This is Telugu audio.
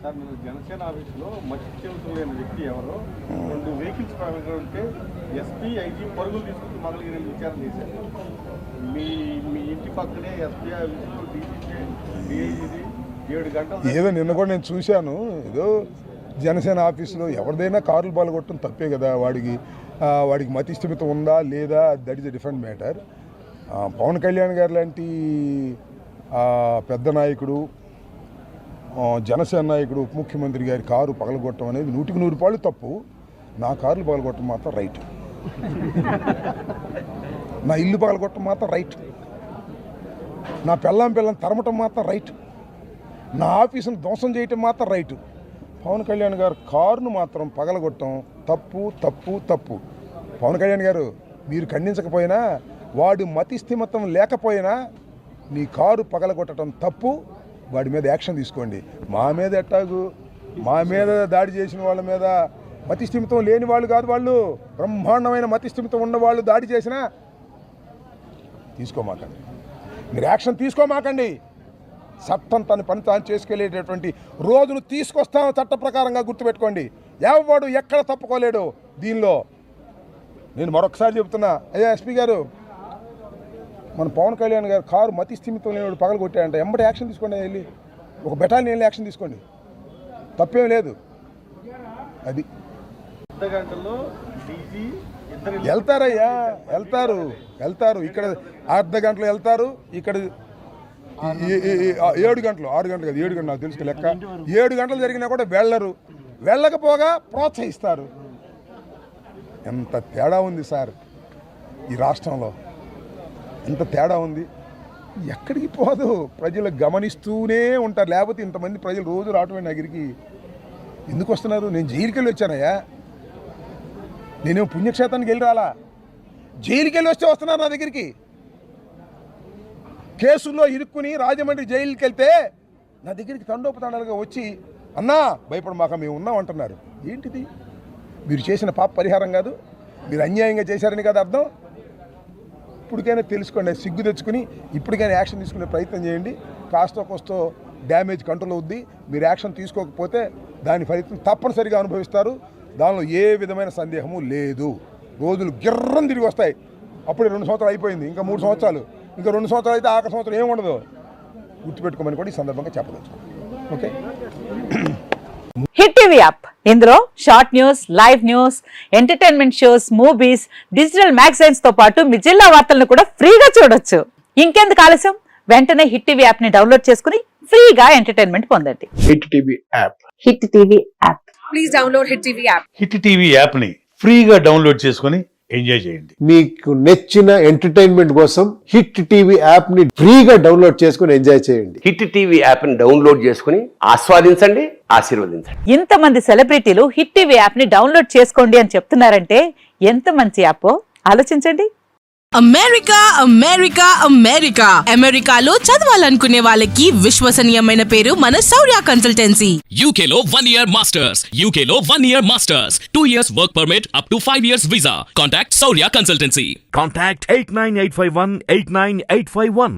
సార్ మీరు జనసేన ఆఫీసులో మట్టి చెబుతూ లేని వ్యక్తి ఎవరో 2 వెహికల్స్ ఉంటే ఎస్పీ ఐజీ పరుగులు తీసుకుని మమ్మల్ని విచారణ చేశారు. మీ మీ ఇంటి పక్కనే ఎస్పీ ఆఫీసులో డిఐజీది 7 గంటలు ఏదో నిన్న కూడా నేను చూశాను. ఏదో జనసేన ఆఫీసులో ఎవరిదైనా కార్లు పాల్గొట్టడం తప్పే కదా. వాడికి మతి స్థిమితం ఉందా లేదా, that is a different matter. Pawan Kalyan garu లాంటి పెద్ద నాయకుడు, జనసేన నాయకుడు, ఉప ముఖ్యమంత్రి గారి కారు పగలగొట్టడం అనేది 100కి 100 పాళ్ళు తప్పు. నా కార్లు పగలగొట్టడం మాత్రం రైట్. నా ఇల్లు పగలగొట్టడం మాత్రం రైట్. నా పిల్లని తరమటం మాత్రం రైట్. నా ఆఫీసును ధ్వంసం చేయటం మాత్రం రైట్. పవన్ కళ్యాణ్ గారు కారును మాత్రం పగలగొట్టడం తప్పు తప్పు తప్పు. పవన్ కళ్యాణ్ గారు, మీరు ఖండించకపోయినా, వాడు మతి స్థిమితం లేకపోయినా నీ కారు పగలగొట్టడం తప్పు. వాడి మీద యాక్షన్ తీసుకోండి. మా మీద ఎట్టాగు, మా మీద దాడి చేసిన వాళ్ళ మీద మతి స్థిమితం లేని వాళ్ళు కాదు, వాళ్ళు బ్రహ్మాండమైన మతి స్థిమితం ఉన్నవాళ్ళు దాడి చేసినా తీసుకోమాకండి. మీరు యాక్షన్ తీసుకోమాకండి. చట్టం తన పని తాను చేసుకెళ్ళేటటువంటి రోజును తీసుకొస్తాను చట్ట ప్రకారంగా. గుర్తుపెట్టుకోండి, ఎవడు ఎక్కడ తప్పుకోలేడు దీనిలో. నేను మరొకసారి చెబుతున్నా, అయ్యా ఎస్పీ గారు, మన పవన్ కళ్యాణ్ గారు కారు మతి స్థిమితం లేనివాడు పగలు కొట్టాడంటే ఎంబటి యాక్షన్ తీసుకోండి. వెళ్ళి ఒక బెటాలియన్ యాక్షన్ తీసుకోండి, తప్పేం లేదు. అది వెళ్తారయ్యా, వెళ్తారు. ఇక్కడ అర్ధ గంటలు వెళ్తారు, ఇక్కడ 7 గంటలు, 6 గంటలు కాదు 7 గంటలు, నాకు తెలుసు లెక్క. 7 గంటలు జరిగినా కూడా వెళ్ళరు. వెళ్ళకపోగా ప్రోత్సహిస్తారు. ఎంత తేడా ఉంది సార్ ఈ రాష్ట్రంలో, ఎంత తేడా ఉంది. ఎక్కడికి పోదు, ప్రజలు గమనిస్తూనే ఉంటారు. లేకపోతే ఇంతమంది ప్రజలు రోజు రావటమే నగిరికి ఎందుకు వస్తున్నారు? నేను జైలుకి వెళ్ళి వచ్చానయ్యా. నేనేమో పుణ్యక్షేత్రానికి వెళ్ళి రాలా, జైలుకి వెళ్ళి వస్తే వస్తున్నారు నా దగ్గరికి. కేసుల్లో ఇరుక్కుని రాజమండ్రి జైలుకి వెళ్తే నా దగ్గరికి తండోపతండాలుగా వచ్చి, అన్నా భయపడమాక మేము ఉన్నాం అంటున్నారు. ఏంటిది? మీరు చేసిన పాప పరిహారం కాదు, మీరు అన్యాయంగా చేశారని కదా అర్థం. ఇప్పటికైనా తెలుసుకోండి, సిగ్గు తెచ్చుకుని ఇప్పటికైనా యాక్షన్ తీసుకునే ప్రయత్నం చేయండి. కాస్త కోస్తో డ్యామేజ్ కంట్రోల్ అవుద్ది. మీరు యాక్షన్ తీసుకోకపోతే దాని ఫలితం తప్పనిసరిగా అనుభవిస్తారు. దానిలో ఏ విధమైన సందేహము లేదు. రోజులు గిర్రం తిరిగి వస్తాయి. అప్పుడే 2 సంవత్సరాలు అయిపోయింది, ఇంకా 3 సంవత్సరాలు, ఇంకా 2 సంవత్సరాలు అయితే ఆఖరి సంవత్సరం ఏముండదు. గుర్తుపెట్టుకోమని కూడా ఈ సందర్భంగా చెప్పదచ్చు. ఓకే. హిట్ టీవీ యాప్, ఇందులో short news, live news, entertainment shows, movies, digital magazines తో పాటు మీ జిల్లా వార్తలను కూడా ఫ్రీగా చూడొచ్చు. ఇంకెందుకు ఆలస్యం, వెంటనే హిట్ టీవీ యాప్ ని డౌన్లోడ్ చేసుకుని ఫ్రీగా ఎంటర్టైన్మెంట్ పొందండి. Hit TV app, hit TV app, please download hit TV app. Hit TV app ని ఫ్రీగా డౌన్లోడ్ చేసుకుని ఎంజాయ్ చేయండి. మీకు నచ్చిన ఎంటర్టైన్మెంట్ కోసం హిట్ టీవీ యాప్ ని ఫ్రీగా డౌన్లోడ్ చేసుకుని ఎంజాయ్ చేయండి. హిట్ టీవీ యాప్ ని డౌన్లోడ్ చేసుకుని ఆస్వాదించండి, ఆశీర్వదించండి. ఇంతమంది సెలబ్రిటీలు హిట్ టీవీ యాప్ ని డౌన్లోడ్ చేసుకోండి అని చెప్తున్నారంటే ఎంత మంచి యాప్ ఆలోచించండి. అమెరికా అమెరికాలో చదవాలనుకునే వాళ్ళకి విశ్వసనీయమైన పేరు మన శౌర్య కన్సల్టెన్సీ. UK లో 1 year masters, UK లో 1 year masters, 2 years work permit up to 5 years visa. Contact Saurya Consultancy. Contact 89851 89851.